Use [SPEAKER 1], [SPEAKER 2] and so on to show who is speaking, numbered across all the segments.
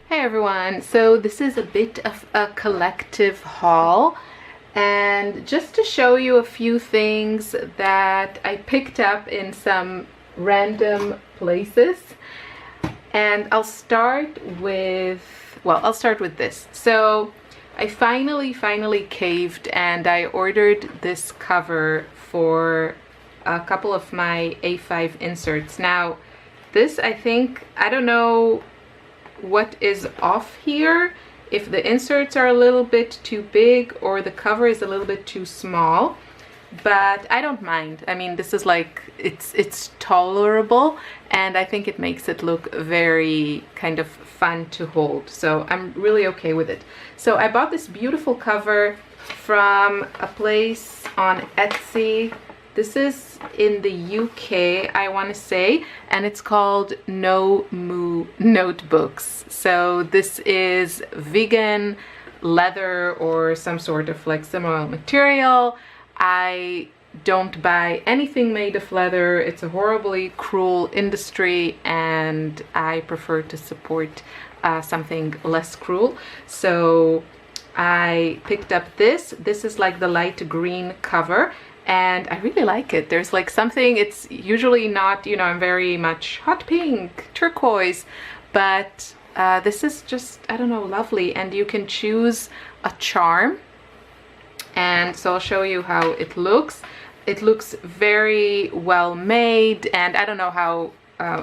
[SPEAKER 1] Hey everyone, so this is a bit of a collective haul, and just to show you a few things that I picked up in some random places. And I'll start with this. So I finally caved and I ordered this cover for a couple of my A5 inserts. Now this, I don't know what is off here, if the inserts are a little bit too big or the cover is a little bit too small, but I don't mind. I mean, this is like, it's tolerable, and I think it makes it look very kind of fun to hold, so I'm really okay with it. So I bought this beautiful cover from a place on Etsy. This is in the UK, I want to say, and it's called Moo Notebooks. So this is vegan leather or some sort of like similar material. I don't buy anything made of leather. It's a horribly cruel industry, and I prefer to support something less cruel. So I picked up this. This is like the light green cover, and I really like it. There's like something, it's usually not, you know, I'm very much hot pink, turquoise, but this is just, I don't know, lovely. And you can choose a charm, and so I'll show you how it looks. It looks very well made, and I don't know how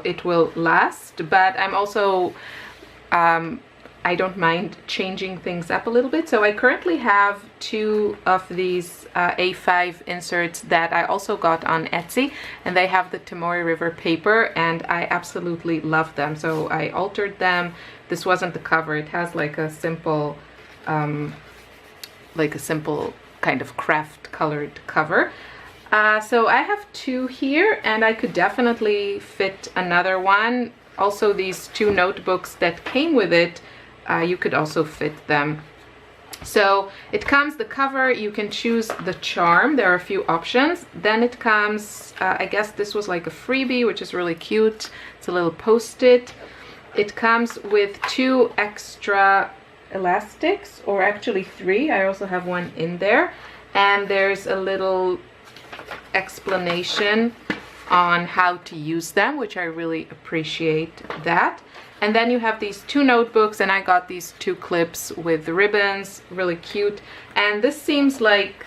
[SPEAKER 1] it will last, but I'm also I don't mind changing things up a little bit. So I currently have two of these A5 inserts that I also got on Etsy, and they have the Tamori River paper, and I absolutely love them. So I altered them. This wasn't the cover. It has like a simple kind of craft colored cover. So I have two here, and I could definitely fit another one. Also, these two notebooks that came with it, you could also fit them. So it comes, the cover, you can choose the charm. There are a few options. Then it comes, I guess this was like a freebie, which is really cute. It's a little post-it. It comes with two extra elastics, or actually three. I also have one in there. And there's a little explanation on how to use them, which I really appreciate that. And then you have these two notebooks, and I got these two clips with the ribbons, really cute. And this seems like,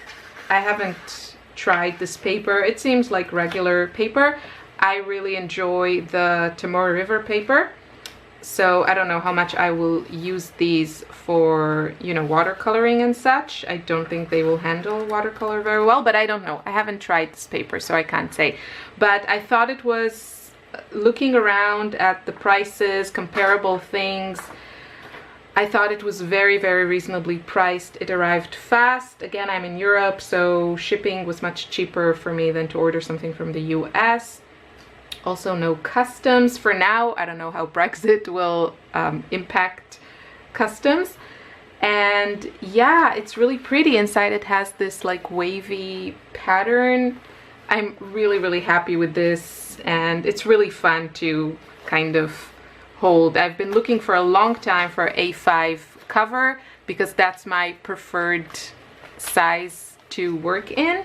[SPEAKER 1] I haven't tried this paper. It seems like regular paper. I really enjoy the Tamori River paper. So I don't know how much I will use these for, you know, watercoloring and such. I don't think they will handle watercolor very well, but I don't know. I haven't tried this paper, so I can't say. But I thought it was, looking around at the prices, comparable things, I thought it was very, very reasonably priced. It arrived fast. Again, I'm in Europe, so shipping was much cheaper for me than to order something from the US. Also no customs for now. I don't know how Brexit will impact customs. And yeah, it's really pretty. Inside it has this like wavy pattern. I'm really, really happy with this, and it's really fun to kind of hold. I've been looking for a long time for A5 cover because that's my preferred size to work in,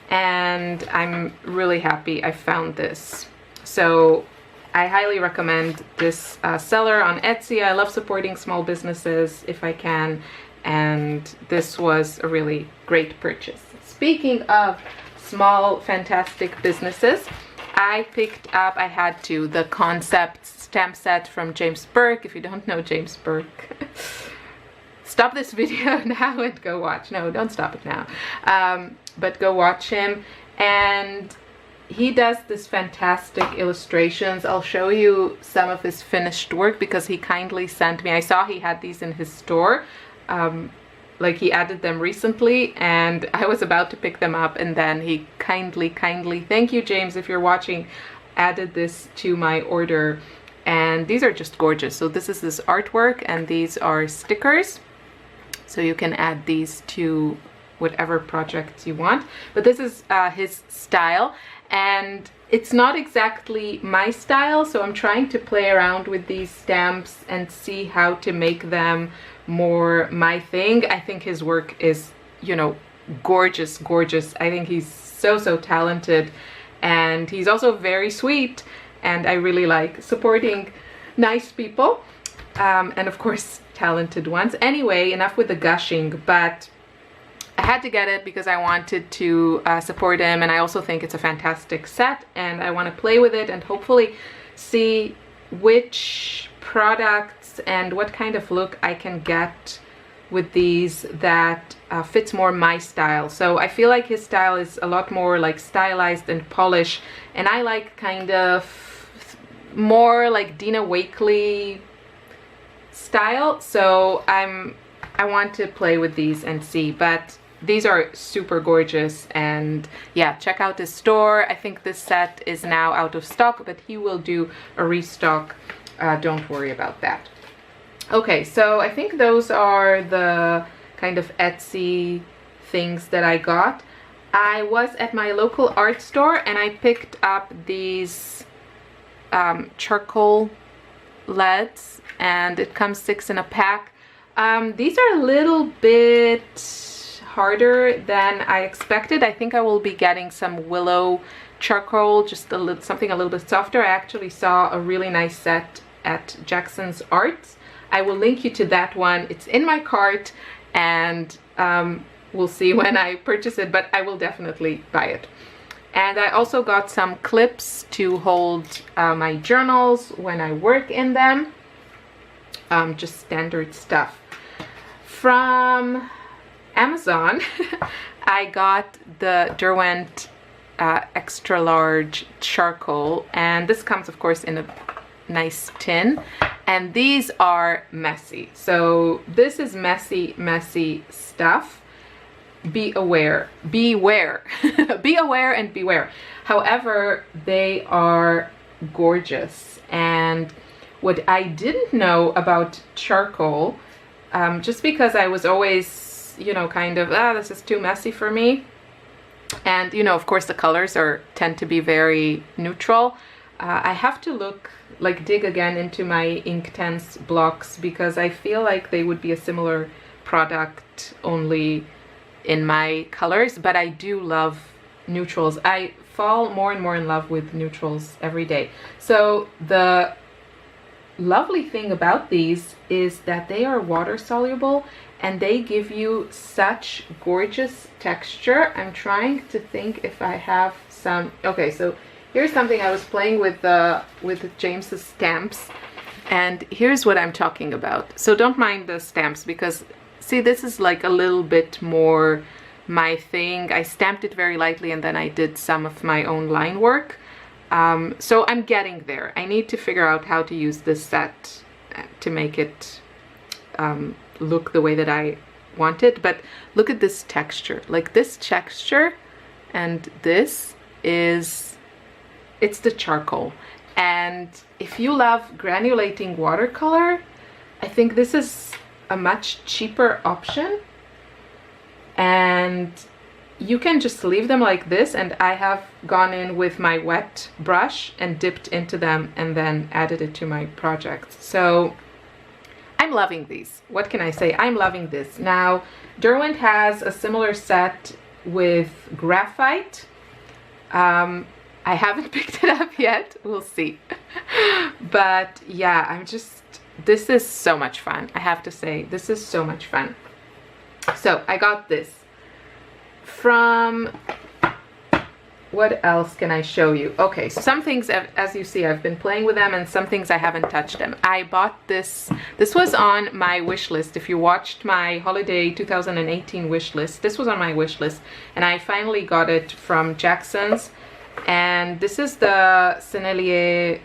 [SPEAKER 1] and I'm really happy I found this. So I highly recommend this seller on Etsy. I love supporting small businesses if I can, and this was a really great purchase. Speaking of small, fantastic businesses, I picked up, I had to, the concept stamp set from James Burke. If you don't know James Burke, stop this video now and go watch. No, don't stop it now. But go watch him. And he does this fantastic illustrations. I'll show you some of his finished work because he kindly sent me. I saw he had these in his store. Like he added them recently, and I was about to pick them up, and then he kindly, thank you James if you're watching, added this to my order. And these are just gorgeous. So this is his artwork, and these are stickers, so you can add these to whatever projects you want. But this is his style, and it's not exactly my style, so I'm trying to play around with these stamps and see how to make them more my thing. I think his work is, you know, gorgeous, gorgeous. I think he's so talented, and he's also very sweet, and I really like supporting nice people, and of course talented ones. Anyway, enough with the gushing, but I had to get it because I wanted to support him, and I also think it's a fantastic set, and I want to play with it and hopefully see which products and what kind of look I can get with these that fits more my style. So I feel like his style is a lot more like stylized and polished, and I like kind of more like Dina Wakley style. So I want to play with these and see, but these are super gorgeous. And yeah, check out his store. I think this set is now out of stock, but he will do a restock. Don't worry about that. Okay, so I think those are the kind of Etsy things that I got. I was at my local art store and I picked up these charcoal leads, and it comes 6 in a pack. These are a little bit harder than I expected. I think I will be getting some willow charcoal, just a little, something a little bit softer. I actually saw a really nice set at Jackson's Arts. I will link you to that one. It's in my cart, and we'll see when I purchase it, but I will definitely buy it. And I also got some clips to hold my journals when I work in them. Just standard stuff. From Amazon, I got the Derwent extra large charcoal, and this comes of course in a nice tin, and these are messy. So this is messy stuff. Be aware, beware. Be aware and beware. However, they are gorgeous. And what I didn't know about charcoal, just because I was always, you know, kind of, this is too messy for me, and you know, of course the colors tend to be very neutral. I have to dig again into my Inktense blocks, because I feel like they would be a similar product, only in my colors. But I do love neutrals. I fall more and more in love with neutrals every day. So the lovely thing about these is that they are water soluble, and they give you such gorgeous texture. I'm trying to think if I have some. Okay, so here's something I was playing with James's stamps, and here's what I'm talking about. So don't mind the stamps, because see, this is like a little bit more my thing. I stamped it very lightly, and then I did some of my own line work. So I'm getting there. I need to figure out how to use this set to make it look the way that I want it. But look at this texture. Like this texture, and this is, it's the charcoal. And if you love granulating watercolor, I think this is a much cheaper option. And you can just leave them like this, and I have gone in with my wet brush and dipped into them and then added it to my project. So I'm loving these. What can I say? I'm loving this. Now, Derwent has a similar set with graphite. I haven't picked it up yet. We'll see. But yeah, this is so much fun. I have to say, this is so much fun. So I got this from, what else can I show you? Okay, so some things, as you see, I've been playing with them, and some things I haven't touched them. I bought this was on my wish list. If you watched my holiday 2018 wish list, this was on my wish list, and I finally got it from Jackson's. And this is the Sennelier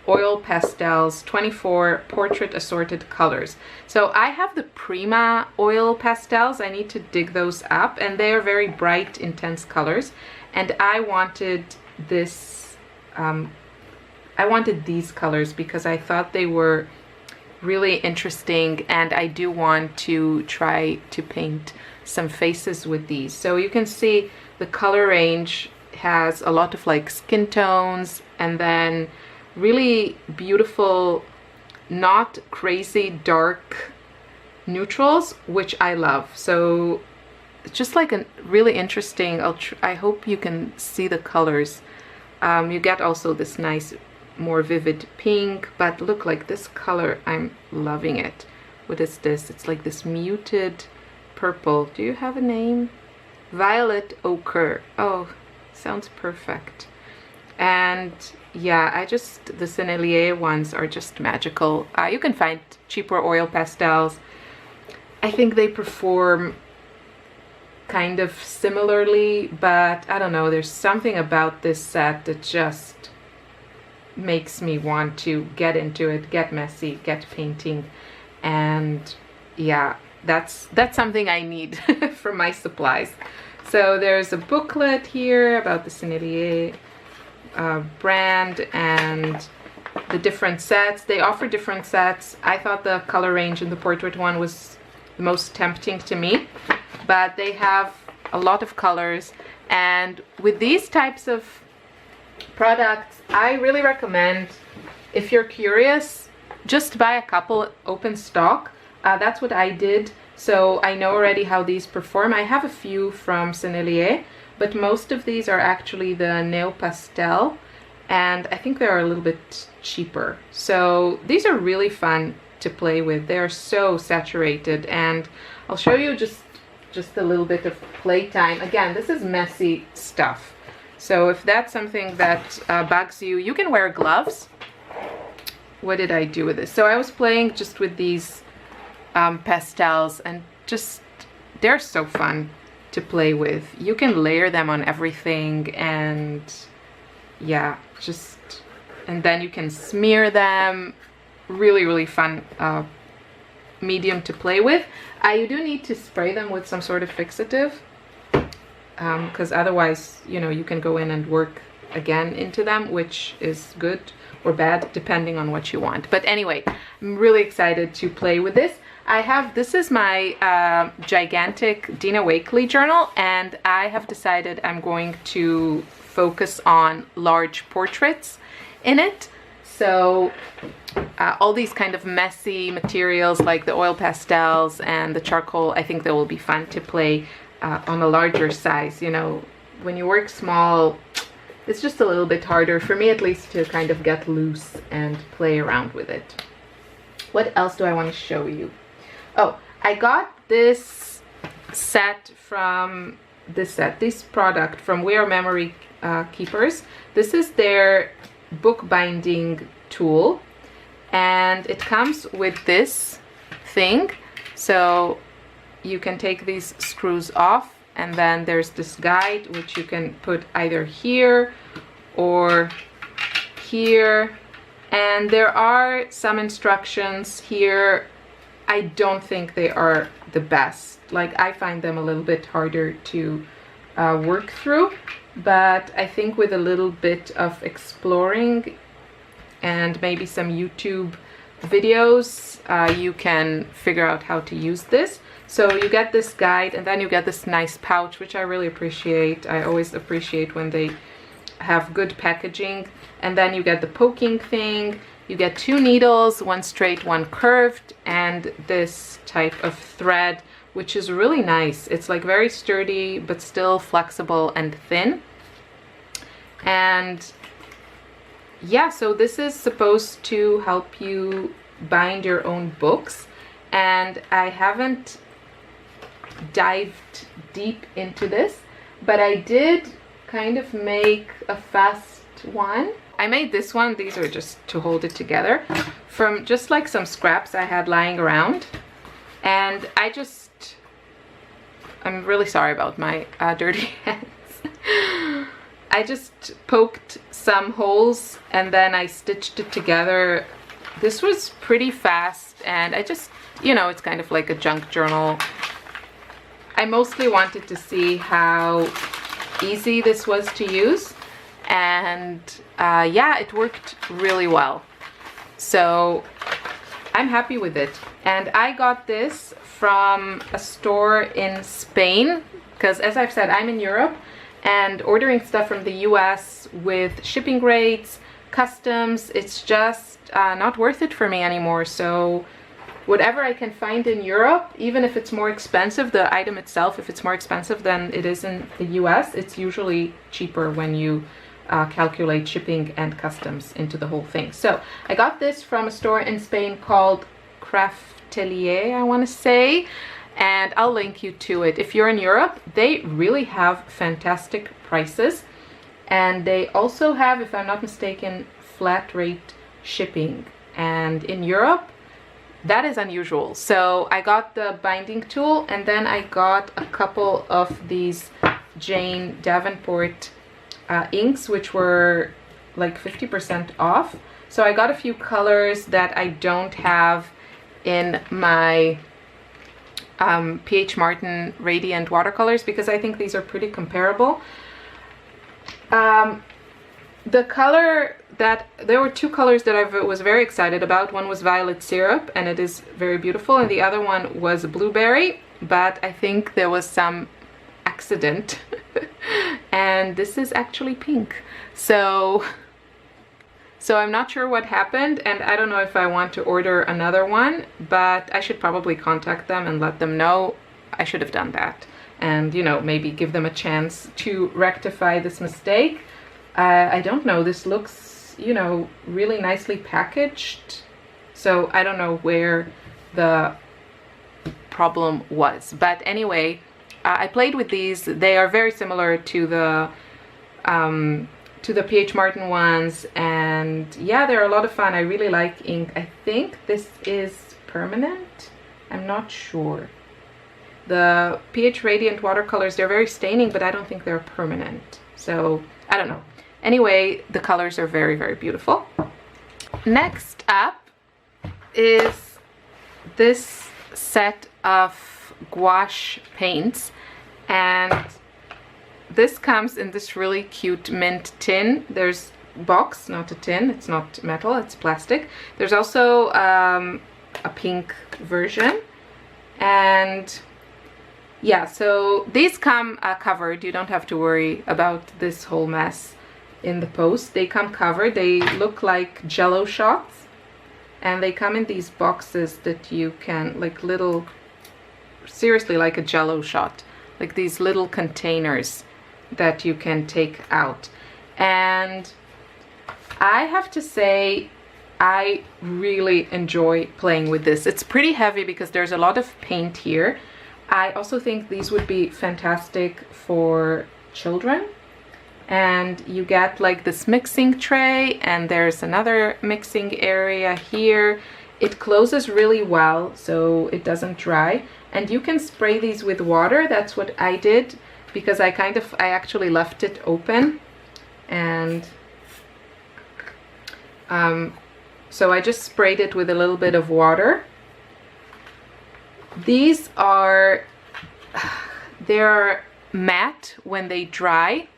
[SPEAKER 1] Oil Pastels 24 Portrait Assorted Colors. So I have the Prima Oil Pastels. I need to dig those up, and they are very bright, intense colors. And I wanted this, I wanted these colors because I thought they were really interesting, and I do want to try to paint some faces with these. So you can see the color range has a lot of like skin tones and then really beautiful, not crazy dark neutrals, which I love. So it's just like a really interesting, I hope you can see the colors. You get also this nice more vivid pink, but look, like this color, I'm loving it. What is this? It's like this muted purple. Do you have a name? Violet ochre. Oh, sounds perfect. And yeah, the Sennelier ones are just magical. You can find cheaper oil pastels. I think they perform kind of similarly, but I don't know, there's something about this set that just makes me want to get into it, get messy, get painting. And yeah, that's something I need for my supplies. So there's a booklet here about the Cinelli brand and the different sets. They offer different sets. I thought the color range in the portrait one was the most tempting to me, but they have a lot of colors. And with these types of products, I really recommend, if you're curious, just buy a couple open stock. That's what I did. So I know already how these perform. I have a few from Cinelli, but most of these are actually the Neo Pastel, and I think they're a little bit cheaper. So these are really fun to play with. They are so saturated, and I'll show you just a little bit of playtime. Again, this is messy stuff. So if that's something that bugs you, you can wear gloves. What did I do with this? So I was playing just with these pastels, and just, they're so fun to play with. You can layer them on everything, and yeah, and then you can smear them. Really, really fun medium to play with. You do need to spray them with some sort of fixative, because otherwise, you know, you can go in and work again into them, which is good or bad depending on what you want. But anyway, I'm really excited to play with this. This is my gigantic Dina Wakley journal, and I have decided I'm going to focus on large portraits in it. So all these kind of messy materials like the oil pastels and the charcoal, I think they will be fun to play on a larger size. You know, when you work small, it's just a little bit harder, for me at least, to kind of get loose and play around with it. What else do I want to show you? Oh, I got this product from We Are Memory Keepers. This is their bookbinding tool, and it comes with this thing. So you can take these screws off, and then there's this guide which you can put either here or here, and there are some instructions here. I don't think they are the best. Like, I find them a little bit harder to work through, but I think with a little bit of exploring and maybe some YouTube videos, you can figure out how to use this. So you get this guide, and then you get this nice pouch, which I really appreciate. I always appreciate when they have good packaging. And then you get the poking thing. You get 2 needles, one straight, one curved, and this type of thread, which is really nice. It's like very sturdy, but still flexible and thin. And yeah, so this is supposed to help you bind your own books. And I haven't dived deep into this, but I did kind of make a fast one. I made this one. These are just to hold it together from just like some scraps I had lying around. And I'm really sorry about my dirty hands. I just poked some holes and then I stitched it together. This was pretty fast, and I just, you know, it's kind of like a junk journal. I mostly wanted to see how easy this was to use, and yeah, it worked really well. So I'm happy with it. And I got this from a store in Spain, because as I've said, I'm in Europe, and ordering stuff from the US with shipping rates, customs, it's just not worth it for me anymore. So whatever I can find in Europe, even if it's more expensive, the item itself, if it's more expensive than it is in the US, it's usually cheaper when you calculate shipping and customs into the whole thing. So I got this from a store in Spain called Craftelier, I want to say, and I'll link you to it. If you're in Europe, they really have fantastic prices, and they also have, if I'm not mistaken, flat rate shipping. And in Europe, that is unusual. So I got the binding tool, and then I got a couple of these Jane Davenport inks, which were like 50% off. So I got a few colors that I don't have in my PH Martin Radiant watercolors, because I think these are pretty comparable. The color that, there were two colors that I was very excited about. One was Violet Syrup, and it is very beautiful, and the other one was Blueberry, but I think there was some accident and this is actually pink. So I'm not sure what happened, and I don't know if I want to order another one, but I should probably contact them and let them know. I should have done that, and you know, maybe give them a chance to rectify this mistake. I don't know, this looks, you know, really nicely packaged, so I don't know where the problem was. But anyway, I played with these. They are very similar to the PH Martin ones, and yeah, they're a lot of fun. I really like ink. I think this is permanent, I'm not sure. The PH Radiant watercolors, they're very staining, but I don't think they're permanent, so I don't know. Anyway, the colors are very, very beautiful. Next up is this set of gouache paints, and this comes in this really cute mint tin. There's box, not a tin, it's not metal, it's plastic. There's also a pink version, and yeah, so these come covered. You don't have to worry about this whole mess in the post. They come covered. They look like jello shots, and they come in these boxes that you can, like little, seriously like a jello shot, like these little containers that you can take out. And I have to say, I really enjoy playing with this. It's pretty heavy because there's a lot of paint here. I also think these would be fantastic for children. And you get like this mixing tray, and there's another mixing area here. It closes really well, so it doesn't dry, and you can spray these with water. That's what I did, because I actually left it open, and so I just sprayed it with a little bit of water. These are, they're matte when they dry.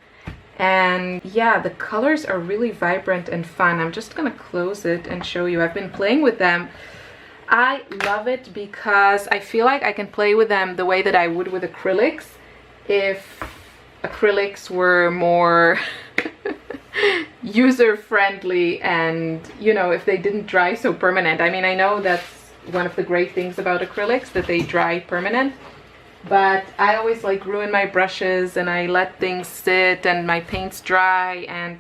[SPEAKER 1] And yeah, the colors are really vibrant and fun. I'm just gonna close it and show you. I've been playing with them. I love it because I feel like I can play with them the way that I would with acrylics if acrylics were more user-friendly, and you know, if they didn't dry so permanent. I mean, I know that's one of the great things about acrylics, that they dry permanent. But I always like ruin my brushes, and I let things sit and my paints dry, and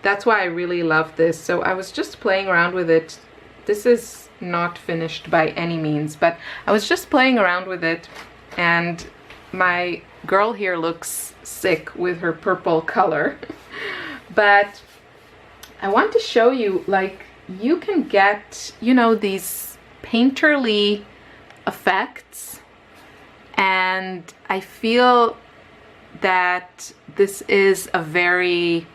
[SPEAKER 1] that's why I really love this. So I was just playing around with it. This is not finished by any means, but I was just playing around with it, and my girl here looks sick with her purple color. But I want to show you, like, you can get, you know, these painterly effects. And I feel that this is a very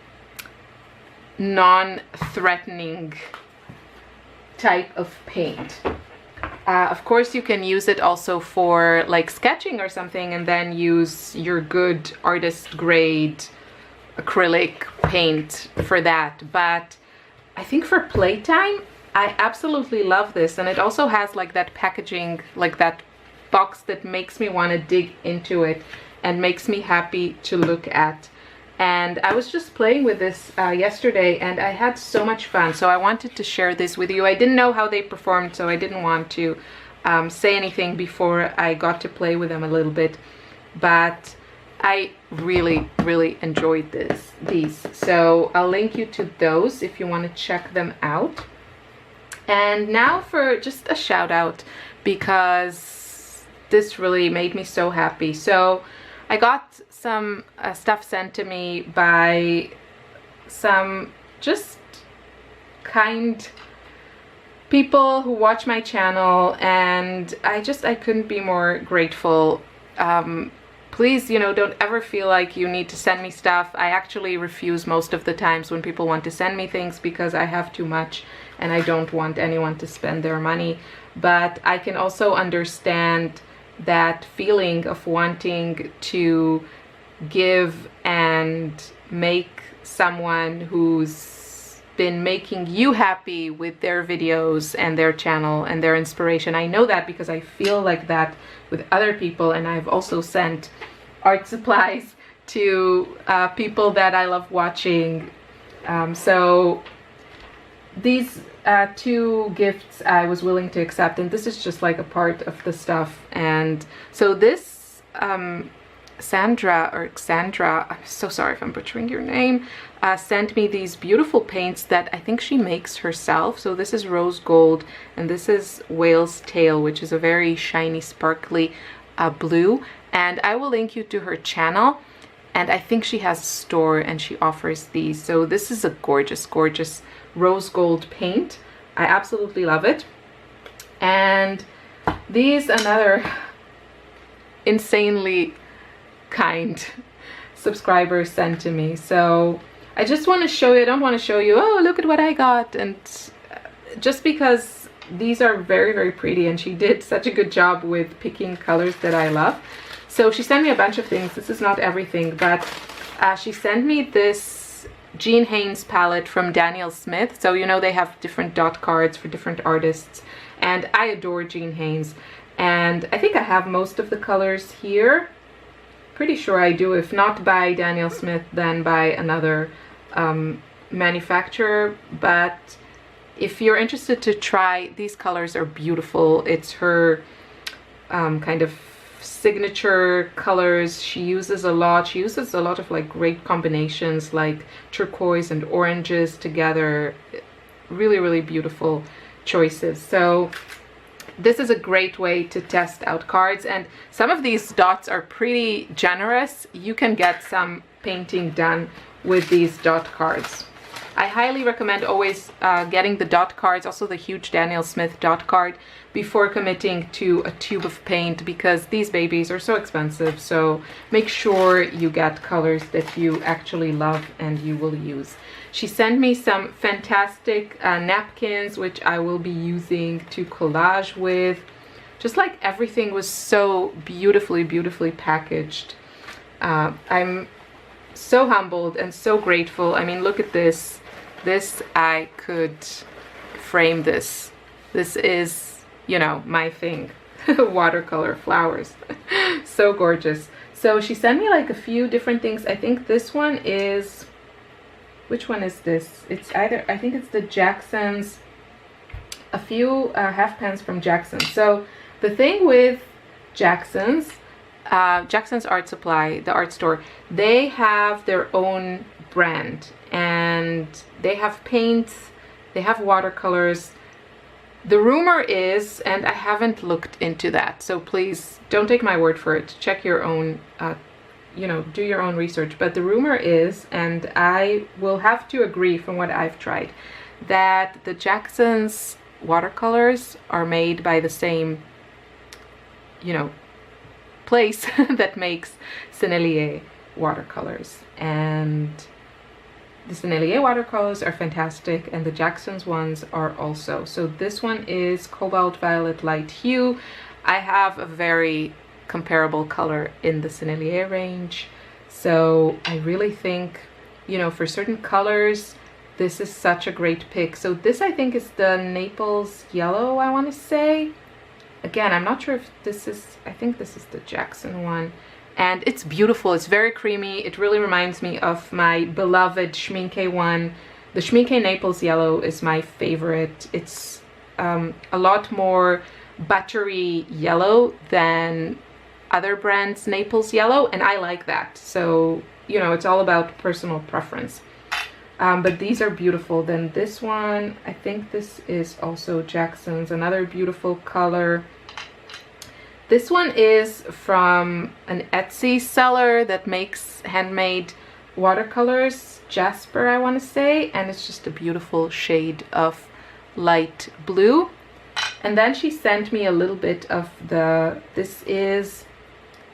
[SPEAKER 1] non-threatening type of paint. Of course, you can use it also for like sketching or something, and then use your good artist grade acrylic paint for that. But I think for playtime, I absolutely love this. And it also has like that packaging, like that box that makes me want to dig into it and makes me happy to look at. And I was just playing with this yesterday, and I had so much fun. So I wanted to share this with you. I didn't know how they performed, so I didn't want to say anything before I got to play with them a little bit. But I really, really enjoyed these. So I'll link you to those if you want to check them out. And now for just a shout out, because this really made me so happy. So I got some stuff sent to me by some just kind people who watch my channel, and I couldn't be more grateful. Please, you know, don't ever feel like you need to send me stuff. I actually refuse most of the times when people want to send me things because I have too much and I don't want anyone to spend their money. But I can also understand that feeling of wanting to give and make someone who's been making you happy with their videos and their channel and their inspiration. I know that because I feel like that with other people, and I've also sent art supplies to people that I love watching. So these two gifts I was willing to accept, and this is just like a part of the stuff. And so this Zandra, I'm so sorry if I'm butchering your name, sent me these beautiful paints that I think she makes herself. So this is rose gold, and this is whale's tail, which is a very shiny, sparkly blue. And I will link you to her channel, and I think she has a store and she offers these. So this is a gorgeous, gorgeous rose gold paint. I absolutely love it. And these, another insanely kind subscriber sent to me. So I just want to show you, I don't want to show you, oh, look at what I got, and just because these are very, very pretty, and she did such a good job with picking colors that I love. So she sent me a bunch of things. This is not everything, but she sent me this Jean Haynes palette from Daniel Smith. So you know they have different dot cards for different artists, and I adore Jean Haynes, and I think I have most of the colors here. Pretty sure I do. If not by Daniel Smith, then by another manufacturer. But if you're interested to try, these colors are beautiful. It's her kind of signature colors. She uses a lot of like great combinations, like turquoise and oranges together. Really, really beautiful choices. So this is a great way to test out cards, and some of these dots are pretty generous. You can get some painting done with these dot cards. I highly recommend always getting the dot cards, also the huge Daniel Smith dot card, before committing to a tube of paint, because these babies are so expensive. So make sure you get colors that you actually love and you will use. She sent me some fantastic napkins, which I will be using to collage with. Just like everything was so beautifully, beautifully packaged. I'm so humbled and so grateful. I mean, look at this. This, I could frame this. This is, you know, my thing. Watercolor flowers. So gorgeous. So she sent me like a few different things. I think this one is, which one is this? It's either, I think it's the Jackson's, a few half pans from Jackson. So the thing with Jackson's Art Supply, the art store, they have their own brand, and they have paints, they have watercolors. The rumor is, and I haven't looked into that, so please don't take my word for it, check your own, you know, do your own research. But the rumor is, and I will have to agree from what I've tried, that the Jackson's watercolors are made by the same, you know, place that makes Cinelli watercolors. And the Cinelli watercolors are fantastic, and the Jackson's ones are also. So this one is Cobalt Violet Light Hue. I have a very comparable color in the Cinelli range. So I really think, you know, for certain colors, this is such a great pick. So this, I think, is the Naples Yellow, I want to say. Again, I'm not sure if this is, I think this is the Jackson one. and it's beautiful. It's very creamy. It really reminds me of my beloved Schmincke one. The Schmincke Naples Yellow is my favorite. It's a lot more buttery yellow than other brands' Naples Yellow, and I like that. So, you know, it's all about personal preference. But these are beautiful. Then this one, I think this is also Jackson's, another beautiful color. This one is from an Etsy seller that makes handmade watercolors, Jasper I want to say, and it's just a beautiful shade of light blue. And then she sent me a little bit of this is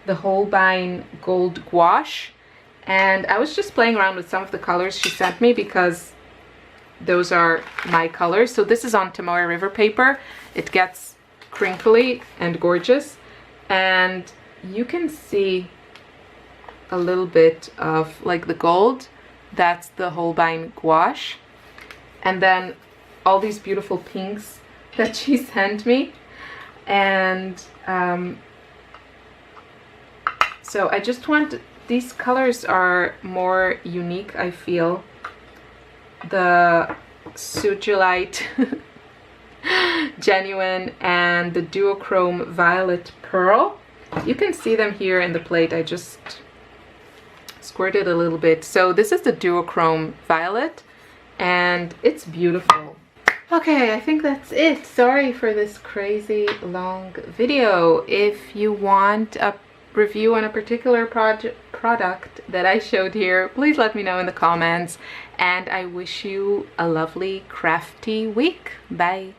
[SPEAKER 1] the Holbein Gold Gouache, and I was just playing around with some of the colors she sent me because those are my colors. So this is on Tomoe River paper. It gets crinkly and gorgeous, and you can see a little bit of like the gold. That's the Holbein Gouache. And then all these beautiful pinks that she sent me. And so I just want, these colors are more unique, I feel. The Sujolite Genuine and the Duochrome Violet Pearl. You can see them here in the plate. I just squirted a little bit. So this is the Duochrome Violet, and it's beautiful. Okay, I think that's it. Sorry for this crazy long video. If you want a review on a particular product that I showed here, please let me know in the comments, and I wish you a lovely crafty week. Bye.